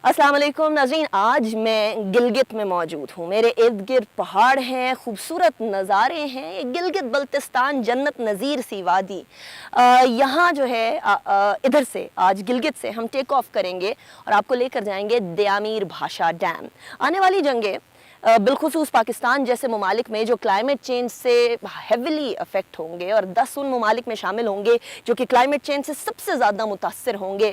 अस्सलाम वालेकुम नाज़रीन, आज मैं गिलगित में मौजूद हूँ। मेरे इर्द गिर्द पहाड़ हैं, खूबसूरत नज़ारे हैं। ये गिलगित बल्तिस्तान जन्नत नज़ीर सी वादी। यहाँ जो है इधर से आज गिलगित से हम टेक ऑफ करेंगे और आपको लेकर जाएंगे दयामीर भाषा डैम। आने वाली जंगें बिलखुसूस पाकिस्तान जैसे ममालिक में जो क्लाइमेट चेंज से हेविली अफेक्ट होंगे और 10 उन ममालिक में शामिल होंगे जो कि क्लाइमेट चेंज से सबसे ज़्यादा मुतासर होंगे।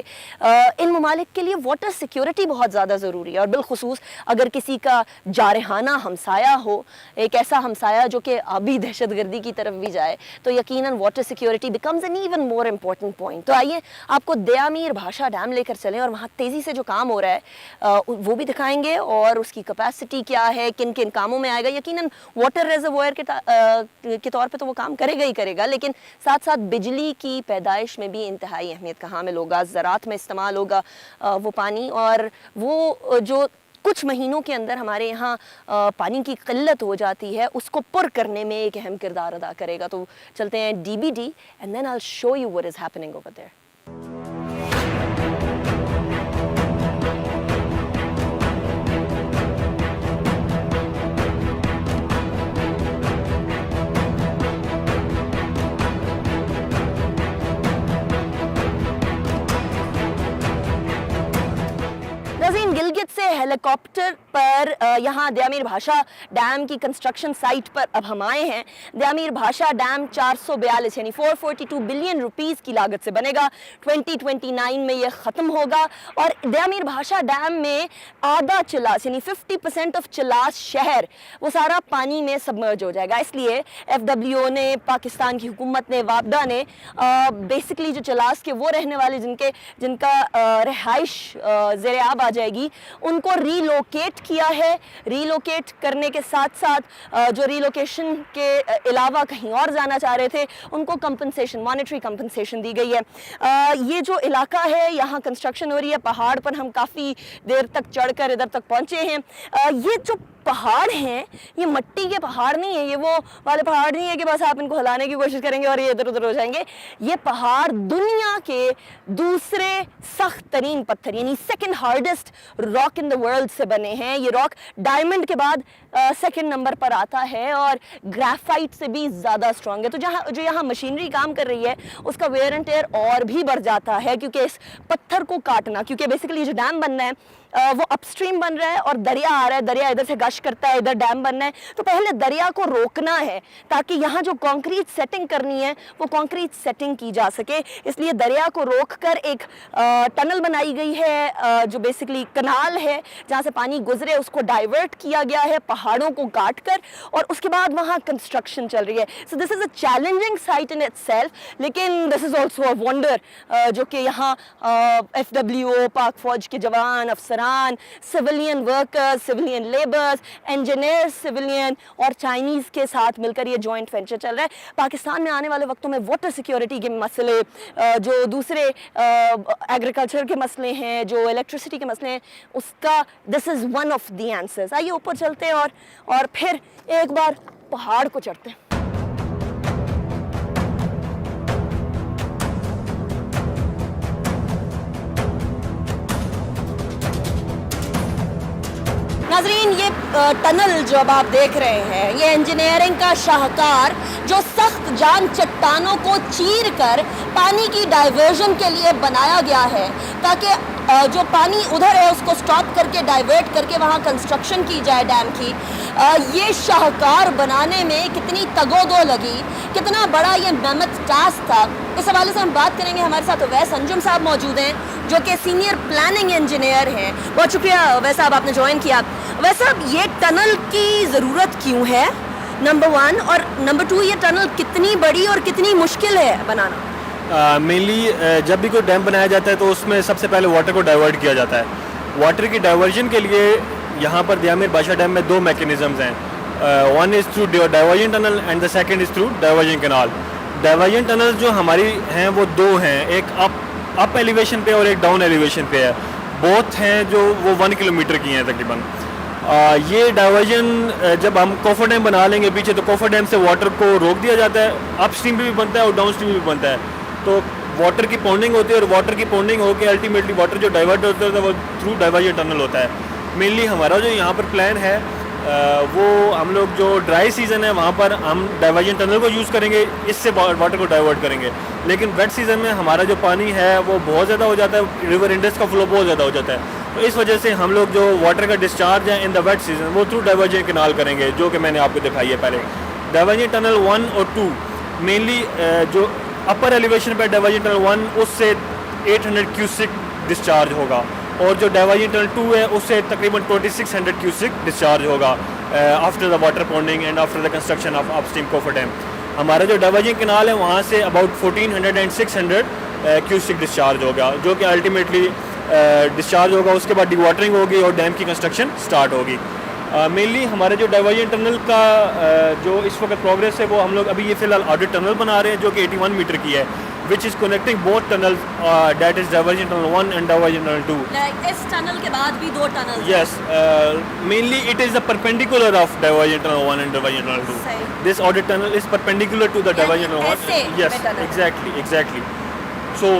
इन ममालिक के लिए वाटर सिक्योरिटी बहुत ज़्यादा ज़रूरी है और बिलखुसूस अगर किसी का जारहाना हमसाया हो, एक ऐसा हमसाया जो कि आबी दहशतगर्दी की तरफ भी जाए, तो यकीनन water security becomes N even more important point. तो आइए आपको दयामीर भाषा डैम लेकर चलें और वहाँ तेज़ी से जो काम हो रहा है वो भी दिखाएंगे और उसकी कैपेसिटी क्या है, किन किन कामों में आएगा। यकीनन वाटर रिजर्वोयर के तौर पे तो वो काम करेगा ही करेगा, लेकिन साथ साथ बिजली की पैदाइश में भी इंतहाई अहमियत का हामिल होगा। ज़राअत में इस्तेमाल होगा वो पानी, और वो जो कुछ महीनों के अंदर हमारे यहाँ पानी की किल्लत हो जाती है उसको पुर करने में एक अहम किरदार अदा करेगा। तो चलते हैं DBD and then I will show you what is happening over there. Gilgit से हेलीकॉप्टर पर यहाँ दयामीर भाषा डैम की कंस्ट्रक्शन साइट पर अब हम आए हैं। दयामीर भाषा डैम 442 यानी 442 बिलियन रुपीस की लागत से बनेगा। 2029 में ये ख़त्म होगा और दयामीर भाषा डैम में आधा चिलास यानी 50% ऑफ चिलास शहर वो सारा पानी में सबमर्ज हो जाएगा। इसलिए FWO ने, पाकिस्तान की हुकूमत ने, वापडा ने बेसिकली जो चिलास के वो रहने वाले जिनका रिहाइश ज़ेरे आब आ जाएगी उनको रीलोकेट किया है। रीलोकेट करने के साथ साथ जो रीलोकेशन के अलावा कहीं और जाना चाह रहे थे उनको कंपनसेशन, मॉनेटरी कंपनसेशन दी गई है। ये जो इलाका है यहाँ कंस्ट्रक्शन हो रही है, पहाड़ पर हम काफ़ी देर तक चढ़कर इधर तक पहुँचे हैं। ये जो पहाड़ हैं ये मिट्टी के पहाड़ नहीं है, ये वो वाले पहाड़ नहीं है कि बस आप इनको हिलाने की कोशिश करेंगे और ये इधर उधर हो जाएंगे। ये पहाड़ दुनिया के दूसरे सख्त तरीन पत्थर यानी second hardest rock in the world से बने हैं। ये रॉक डायमंड के बाद सेकंड नंबर पर आता है और ग्रेफाइट से भी ज़्यादा स्ट्रॉन्ग है। तो जो यहाँ मशीनरी काम कर रही है उसका वेयर एंड टेयर और भी बढ़ जाता है, क्योंकि इस पत्थर को काटना, क्योंकि बेसिकली जो डैम बनना है वो अपस्ट्रीम बन रहा है और दरिया आ रहा है, दरिया इधर से गश करता है, इधर डैम बनना है। तो पहले दरिया को रोकना है ताकि यहाँ जो कंक्रीट सेटिंग करनी है वो कंक्रीट सेटिंग की जा सके। इसलिए दरिया को रोककर एक टनल बनाई गई है जो बेसिकली कनाल है जहाँ से पानी गुजरे, उसको डाइवर्ट किया गया है पहाड़ों को काट कर, और उसके बाद वहाँ कंस्ट्रक्शन चल रही है। So this is a challenging site in itself, लेकिन this is also a wonder जो कि यहाँ FWO, पाक फौज के जवान, अफसरान, civilian workers, civilian labours, engineers, civilian और चाइनीज़ के साथ मिलकर ये जॉइंट वेंचर चल रहा है। पाकिस्तान में आने वाले वक्तों में वाटर सिक्योरिटी के मसले, जो दूसरे एग्रीकल्चर के मसले हैं, जो इलेक्ट्रिसिटी के मसले हैं, उसका this is one of the answers. आइए ऊपर चलते हैं और फिर एक बार पहाड़ को चढ़ते हैं। नाज़रीन, ये टनल जो अब आप देख रहे हैं ये इंजीनियरिंग का शाहकार जो सख्त जान चट्टानों को चीर कर पानी की डाइवर्जन के लिए बनाया गया है, ताकि जो पानी उधर है उसको स्टॉप करके डाइवर्ट करके वहाँ कंस्ट्रक्शन की जाए डैम की। ये शाहकार बनाने में कितनी तगोदो लगी, कितना बड़ा ये मेहनत टास्क था, इस हवाले से हम बात करेंगे। हमारे साथ वैस अंजुम साहब मौजूद हैं जो कि सीनियर प्लानिंग इंजीनियर हैं। बहुत शुक्रिया वैस साहब, आपने ज्वाइन किया। वैस साहब, ये टनल की ज़रूरत क्यों है, नंबर 1, और नंबर 2 ये टनल कितनी बड़ी और कितनी मुश्किल है बनाना? मेनली जब भी कोई डैम बनाया जाता है तो उसमें सबसे पहले वाटर को डाइवर्ट किया जाता है। वाटर की डाइवर्जन के लिए यहाँ पर दयामीर भाषा डैम में 2 मैकेनिज़म्स हैं। One is through diversion tunnel and the second is through diversion canal. Diversion tunnel जो हमारी हैं वो 2 हैं, एक अप एलिवेशन पे और एक डाउन एलिवेशन पे है। बोथ हैं जो वो 1 किलोमीटर की हैं तकरीबन। ये डाइवर्जन जब हम कोफर डैम बना लेंगे पीछे, तो कोफर डैम से वाटर को रोक दिया जाता है, अप स्ट्रीम भी बनता है और डाउन स्ट्रीम भी बनता है। तो वाटर की पॉन्डिंग होती है और वाटर की पॉन्डिंग होकर अल्टीमेटली वाटर जो डाइवर्ट होता है वो थ्रू डाइवर्जन टनल होता है। मेनली हमारा जो यहाँ पर प्लान है वो हम लोग जो ड्राई सीज़न है वहाँ पर हम डाइवर्जन टनल को यूज़ करेंगे, इससे वाटर को डाइवर्ट करेंगे। लेकिन वेट सीज़न में हमारा जो पानी है वो बहुत ज़्यादा हो जाता है, रिवर इंडस का फ्लो बहुत ज़्यादा हो जाता है, तो इस वजह से हम लोग जो वाटर का डिस्चार्ज है इन द वेट सीज़न वो थ्रू डाइवर्जन कैनाल करेंगे, जो कि मैंने आपको दिखाई है पहले। डाइवर्जन टनल 1 और 2 मेनली जो अपर एलिवेशन पर डाइवर्जन टनल 1 उससे 800 क्यूसिक डिस्चार्ज होगा और जो डाइवर्जन टनल 2 है उससे तकरीबन 2600 क्यूसिक डिस्चार्ज होगा after the water पॉन्डिंग and after the construction of upstream coffer dam. हमारा जो डाइवर्जन कैनाल है वहाँ say about 1400 and 600 cusec discharge होगा, जो कि अल्टीमेटली डिस्चार्ज होगा। उसके बाद डिवाटरिंग होगी और डैम की कंस्ट्रक्शन स्टार्ट होगी। मेनली हमारे जो डाइवर्जन टनल का जो इस वक्त प्रोग्रेस है वो हम लोग अभी ये फ़िलहाल ऑडिट टनल बना रहे हैं जो कि 81 मीटर की है, which is connecting both tunnel, that is diversion tunnel 1 and diversion tunnel 2। इस टनल के बाद भी 2 tunnel. Yes, mainly it is the perpendicular of diversion tunnel 1 and diversion tunnel 2. सही। This audit tunnel is perpendicular to the diversion tunnel 1. ऐसे Yes, में tunnel। exactly. So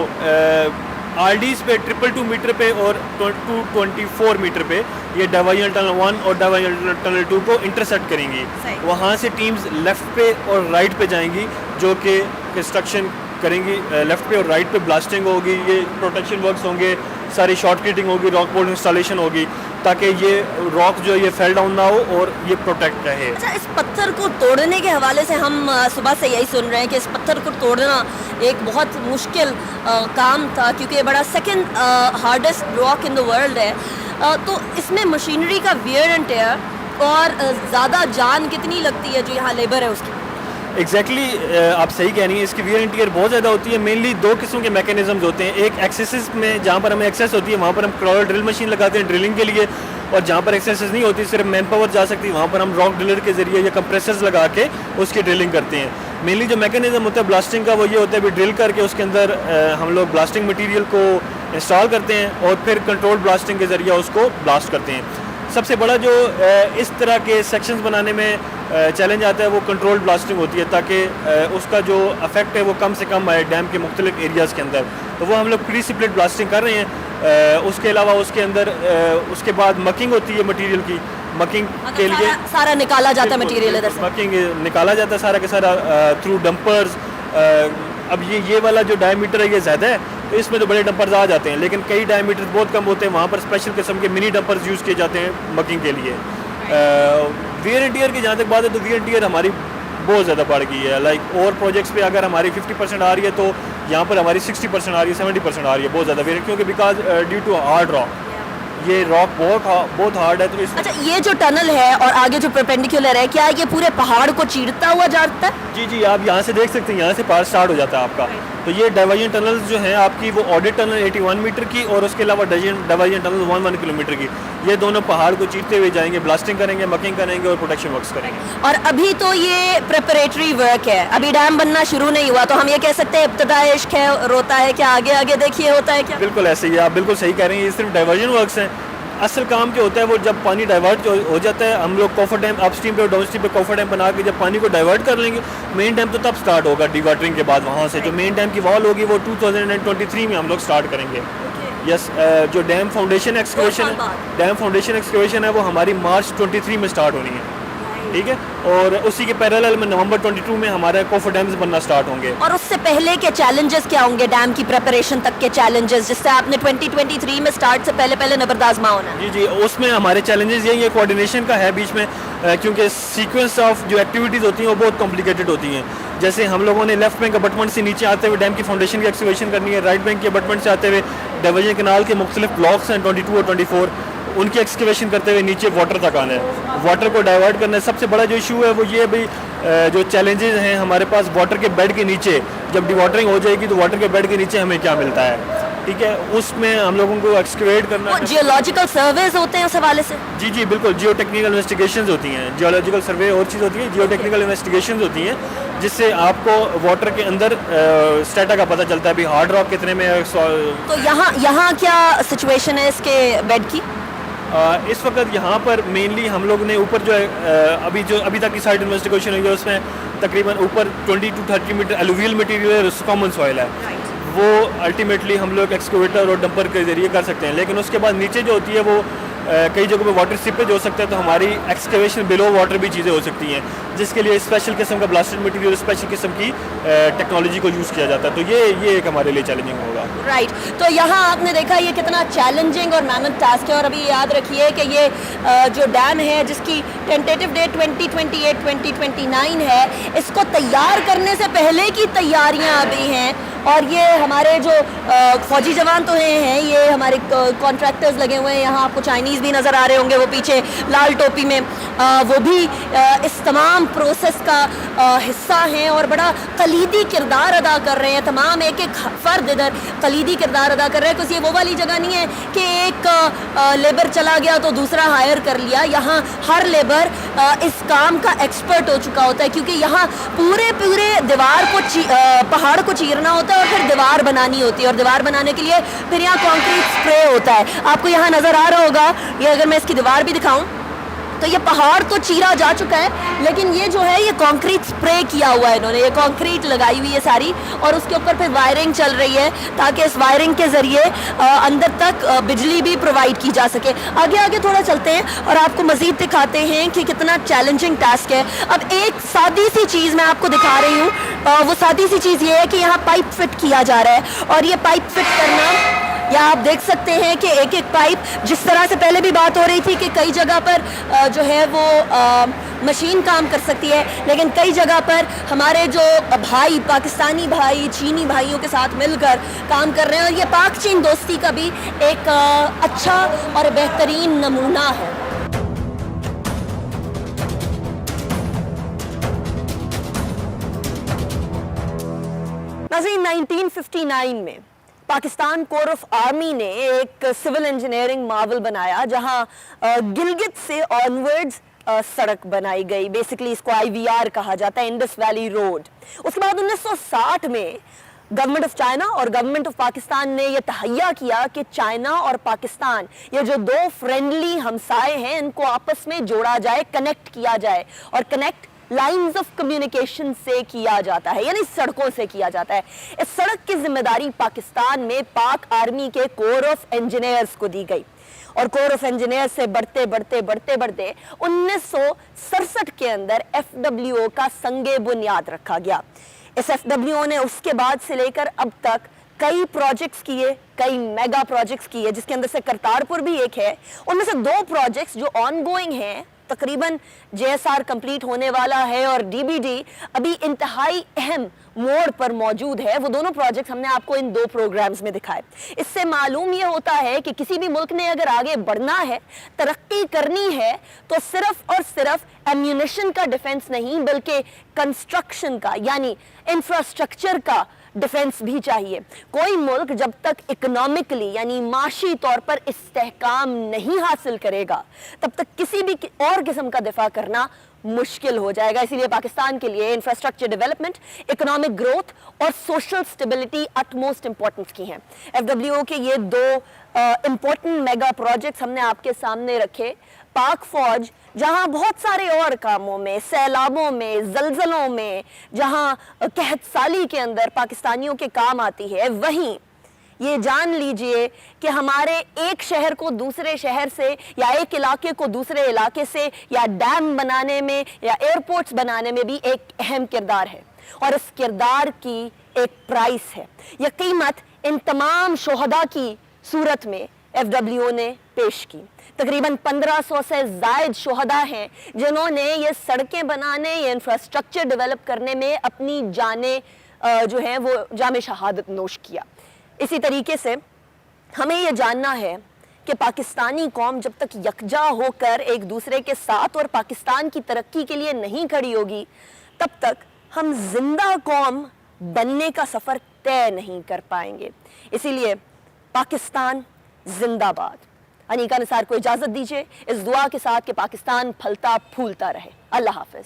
RDs पे 222 metre पे और 224 मीटर पे ये डाइवर्जन टनल 1 और diversion tunnel 2 को इंटरसेक्ट करेंगी। सही। वहाँ से टीम्स लेफ़्ट पे और राइट पे जाएंगी जो कि कंस्ट्रक्शन करेंगी। लेफ़्ट पे और राइट पे ब्लास्टिंग होगी, ये प्रोटेक्शन वर्क्स होंगे, सारी शॉर्ट किटिंग होगी, रॉक बोल्ट इंस्टॉलेशन होगी ताकि ये रॉक जो ये फेल डाउन ना हो और ये प्रोटेक्ट रहे। अच्छा, इस पत्थर को तोड़ने के हवाले से हम सुबह से यही सुन रहे हैं कि इस पत्थर को तोड़ना एक बहुत मुश्किल काम था क्योंकि ये बड़ा second hardest rock in the world है। तो इसमें मशीनरी का वियर एंड टेयर और ज़्यादा जान कितनी लगती है जो यहाँ लेबर है उसकी? एग्जैक्टली आप सही कह रही हैं, इसकी वियर एंड टियर बहुत ज़्यादा होती है। मेनली 2 किस्म के मैकेनिज्म्स होते हैं। एक एक्सेस में जहाँ पर हमें एक्सेस होती है वहाँ पर हम क्रॉलर ड्रिल मशीन लगाते हैं ड्रिलिंग के लिए, और जहाँ पर एक्सेस नहीं होती सिर्फ मैन पावर जा सकती है वहाँ पर हम रॉक ड्रिलर के ज़रिए या कंप्रेसर्स लगा के उसकी ड्रिलिंग करते हैं। मेनली जो मैकेनिज्म होता है ब्लास्टिंग का वो ये होता है भी ड्रिल करके उसके अंदर हम लोग ब्लास्टिंग मटीरियल को इंस्टॉल करते हैं और फिर कंट्रोल ब्लास्टिंग के ज़रिए उसको ब्लास्ट करते हैं। सबसे बड़ा जो इस तरह के सेक्शंस बनाने में चैलेंज आता है वो कंट्रोल ब्लास्टिंग होती है ताकि उसका जो इफेक्ट है वो कम से कम आए डैम के मुख्तलिफ एरियाज़ के अंदर, तो वो हम लोग प्री स्प्लिट ब्लास्टिंग कर रहे हैं। उसके अलावा उसके अंदर उसके बाद मकिंग होती है मटीरियल की, मकिंग के लिए सारा निकाला जाता है मटीरियल इधर से, मकिंग निकाला जाता है सारा के सारा थ्रू डंपर्स। अब ये वाला जो डायमीटर है ये ज़्यादा है तो इसमें तो बड़े डंपर्स आ जाते हैं, लेकिन कई डायमीटर बहुत कम होते हैं, वहाँ पर स्पेशल किस्म के मिनी डंपर्स यूज़ किए जाते हैं मकिंग के लिए। वियर एंड टियर की जहाँ तक बात है तो वियर एंड टियर हमारी बहुत ज़्यादा बढ़ गई है। लाइक और प्रोजेक्ट्स पे अगर हमारी 50% आ रही है तो यहाँ पर हमारी 60% आ रही है, 70% आ रही है, बहुत ज़्यादा वियर, क्योंकि because due to hard rock, ये रॉक बहुत हार्ड है। तो इस अच्छा, ये जो टनल है और आगे जो परपेंडिकुलर है, क्या ये पूरे पहाड़ को चीरता हुआ जाता है? जी जी, आप यहाँ से देख सकते हैं, यहाँ से पहाड़ स्टार्ट हो जाता है आपका। तो ये डाइवर्जन टनल जो है आपकी वो ऑडिट टनल 81 मीटर की और उसके अलावा डाइवर्जन टनल 1 किलोमीटर की, ये दोनों पहाड़ को चीरते हुए जाएंगे, ब्लास्टिंग करेंगे, मकिंग करेंगे और प्रोटेक्शन वर्क्स करेंगे। और अभी तो ये प्रिपरेटरी वर्क है, अभी डैम बनना शुरू नहीं हुआ, तो हम ये कह सकते हैं इब्तिदाई इश्क है, रोता है क्या, आगे आगे देखिए होता है क्या? बिल्कुल ऐसे ही, आप बिल्कुल सही कह रहे हैं, ये सिर्फ डाइवर्जन वर्क्स हैं। असल काम क्या होता है वो जब पानी डाइवर्ट हो जाता है, हम लोग कोफर डैम अपस्ट्रीम पे और डाउनस्ट्रीम पे कोफर डैम बना के जब पानी को डाइवर्ट कर लेंगे, मेन डैम तो तब स्टार्ट होगा डिवाटरिंग के बाद। वहाँ से जो मेन डैम की वॉल होगी वो 2023 में हम लोग स्टार्ट करेंगे। यस, जो डैम फाउंडेशन एक्सकवेशन है वो हमारी मार्च 23 में स्टार्ट होनी है, ठीक है, और उसी के पैरेलल में नवंबर 22 में हमारे कोफर डैम्स बनना स्टार्ट होंगे। और उससे पहले के चैलेंजेस क्या होंगे, डैम की प्रिपरेशन तक के चैलेंजेस जिससे आपने 2023 में स्टार्ट से पहले नंबर आजमा होना है? जी जी, उसमें हमारे चैलेंजेस यही है, कोऑर्डिनेशन का है बीच में, क्योंकि सीक्वेंस ऑफ जो एक्टिविटीज़ होती हैं वो बहुत कॉम्प्लिकेटेड होती हैं। जैसे हम लोगों ने लेफ्ट बैंक अबटमेंट से नीचे आते हुए डैम की फाउंडेशन की एक्सकवेशन करनी है, राइट बैंक के अबटमेंट से आते हुए डाइवर्जन कैनाल के मुख्तलिफ ब्लॉक्स हैं 22 और 24, उनकी एक्सकवेशन करते हुए नीचे वाटर तक आना है, वाटर को डाइवर्ट करना है। सबसे बड़ा जो इशू है वो ये भाई जो चैलेंजेस हैं हमारे पास वाटर के बेड के नीचे, जब डिवाटरिंग हो जाएगी तो वाटर के बेड के नीचे हमें क्या मिलता है, ठीक है, उसमें हम लोगों को एक्सकवेट करना है। जियोलॉजिकल सर्वेज होते हैं उस हवाले से? जी जी बिल्कुल, जियो टेक्निकल इन्वेस्टिगेशंस होती हैं, जियोलॉजिकल सर्वे और चीज़ होती है, जियो टेक्निकल इन्वेस्टिगेशंस होती हैं जिससे आपको वाटर के अंदर स्टेटा का पता चलता है भी हार्ड रॉक कितने में है। तो यहाँ क्या सिचुएशन है इसके बेड की? इस वक्त यहाँ पर मेनली हम लोग ने ऊपर जो है अभी तक की साइड इन्वेस्टिगेशन हुई है उसमें तकरीबन ऊपर 20 to 30 metre alluvial material common soil है। वो अल्टीमेटली हम लोग एक्सकेवेटर और डंपर के ज़रिए कर सकते हैं, लेकिन उसके बाद नीचे जो होती है वो कई जगहों पे वाटर सीपेज हो सकता है, तो हमारी एक्सकेवेशन बिलो वाटर भी चीज़ें हो सकती हैं, जिसके लिए स्पेशल किस्म का ब्लास्टेड मटेरियल, स्पेशल किस्म की टेक्नोलॉजी को यूज़ किया जाता है। तो ये एक हमारे लिए चैलेंजिंग होगा। राइट तो यहाँ आपने देखा ये कितना चैलेंजिंग और मेहनत टास्क है। और अभी याद रखिए कि ये जो डैम है जिसकी टेंटेटिव डेट 2028-2029 है, इसको तैयार करने से पहले की तैयारियां अभी हैं। और ये हमारे जो फौजी जवान तो हैं, ये हमारे कॉन्ट्रैक्टर्स लगे हुए हैं। यहाँ आपको चाइनीज़ भी नज़र आ रहे होंगे, वो पीछे लाल टोपी में, वो भी इस तमाम प्रोसेस का हिस्सा हैं और बड़ा कलीदी किरदार अदा कर रहे हैं। तमाम एक एक फ़र्द इधर कलीदी किरदार अदा कर रहे हैं, क्योंकि ये वो वाली जगह नहीं है कि एक लेबर चला गया तो दूसरा हायर कर लिया। यहाँ हर लेबर इस काम का एक्सपर्ट हो चुका होता है, क्योंकि यहाँ पूरे दीवार को पहाड़ को चीरना होता है और फिर दीवार बनानी होती है। और दीवार बनाने के लिए फिर यहाँ कंक्रीट स्प्रे होता है। आपको यहाँ नज़र आ रहा होगा, ये अगर मैं इसकी दीवार भी दिखाऊं तो ये पहाड़ तो चीरा जा चुका है, लेकिन ये जो है ये कंक्रीट स्प्रे किया हुआ है इन्होंने, ये कंक्रीट लगाई हुई है सारी, और उसके ऊपर फिर वायरिंग चल रही है ताकि इस वायरिंग के ज़रिए अंदर तक बिजली भी प्रोवाइड की जा सके। आगे आगे थोड़ा चलते हैं और आपको मज़ीद दिखाते हैं कि कितना चैलेंजिंग टास्क है। अब एक सादी सी चीज़ मैं आपको दिखा रही हूँ, वो सादी सी चीज़ ये है कि यहाँ पाइप फिट किया जा रहा है। और ये पाइप फिट करना, या आप देख सकते हैं कि एक एक पाइप, जिस तरह से पहले भी बात हो रही थी कि कई जगह पर जो है वो मशीन काम कर सकती है, लेकिन कई जगह पर हमारे जो भाई, पाकिस्तानी भाई चीनी भाइयों के साथ मिलकर काम कर रहे हैं। और ये पाक चीन दोस्ती का भी एक अच्छा और बेहतरीन नमूना है। नाज़रीन, 1959 में पाकिस्तान कोर ऑफ आर्मी ने एक सिविल इंजीनियरिंग मावल बनाया, जहां गिलगित से ऑनवर्ड्स सड़क बनाई गई। बेसिकली इसको IVR कहा जाता है, इंडस वैली रोड। उसके बाद 1960 में गवर्नमेंट ऑफ चाइना और गवर्नमेंट ऑफ पाकिस्तान ने यह तहैया किया कि चाइना और पाकिस्तान, ये जो दो फ्रेंडली हमसाए हैं, इनको आपस में जोड़ा जाए, कनेक्ट किया जाए। और कनेक्ट लाइंस ऑफ कम्युनिकेशन से किया जाता है, यानी सड़कों से किया जाता है। इस सड़क की जिम्मेदारी पाकिस्तान में पाक आर्मी के कोर ऑफ इंजीनियर्स को दी गई। और कोर ऑफ इंजीनियर्स से बढ़ते 1967 के अंदर FWO का संगे बुनियाद रखा गया। इस FWO ने उसके बाद से लेकर अब तक कई प्रोजेक्ट्स किए, कई मेगा प्रोजेक्ट्स किए, जिसके अंदर से करतारपुर भी एक है। उनमें से 2 प्रोजेक्ट्स जो ऑनगोइंग हैं, तकरीबन JSR कंप्लीट होने वाला है और DBD अभी इंतहाई अहम मोड़ पर मौजूद है। वो दोनों प्रोजेक्ट्स हमने आपको इन 2 प्रोग्राम्स में दिखाए। इससे मालूम ये होता है कि किसी भी मुल्क ने अगर आगे बढ़ना है, तरक्की करनी है, तो सिर्फ और सिर्फ एम्यूनिशन का डिफेंस नहीं, बल्कि कंस्ट्रक्शन का, यानी इंफ्रास्ट्रक्चर का डिफेंस भी चाहिए। कोई मुल्क जब तक इकोनॉमिकली, यानी माशी तौर पर इस्तेहकाम नहीं हासिल करेगा, तब तक किसी भी और किस्म का दिफा करना मुश्किल हो जाएगा। इसीलिए पाकिस्तान के लिए इंफ्रास्ट्रक्चर डेवलपमेंट, इकोनॉमिक ग्रोथ और सोशल स्टेबिलिटी अटमोस्ट इंपॉर्टेंस की हैं। FWO के ये 2 इंपॉर्टेंट मेगा प्रोजेक्ट्स हमने आपके सामने रखे। पाक फौज जहां बहुत सारे और कामों में, सैलाबों में, जलजलों में, जहां कहत साली के अंदर पाकिस्तानियों के काम आती है, वहीं ये जान लीजिए कि हमारे एक शहर को दूसरे शहर से, या एक इलाके को दूसरे इलाके से, या डैम बनाने में, या एयरपोर्ट्स बनाने में भी एक अहम किरदार है। और इस किरदार की एक प्राइस है। यह कीमत इन तमाम शोहदा की सूरत में FWO ने पेश की। तकरीबन 1500 से ज़ायद शोहदा हैं जिन्होंने ये सड़कें बनाने, ये इंफ्रास्ट्रक्चर डेवलप करने में अपनी जानें जो हैं वो जामे शहादत नोश किया। इसी तरीके से हमें ये जानना है कि पाकिस्तानी कौम जब तक यकजा होकर एक दूसरे के साथ और पाकिस्तान की तरक्की के लिए नहीं खड़ी होगी, तब तक हम जिंदा कौम बनने का सफ़र तय नहीं कर पाएंगे। इसीलिए पाकिस्तान जिंदाबाद। अनीका निसार को इजाज़त दीजिए इस दुआ के साथ कि पाकिस्तान फलता फूलता रहे। अल्लाह हाफ़िज़।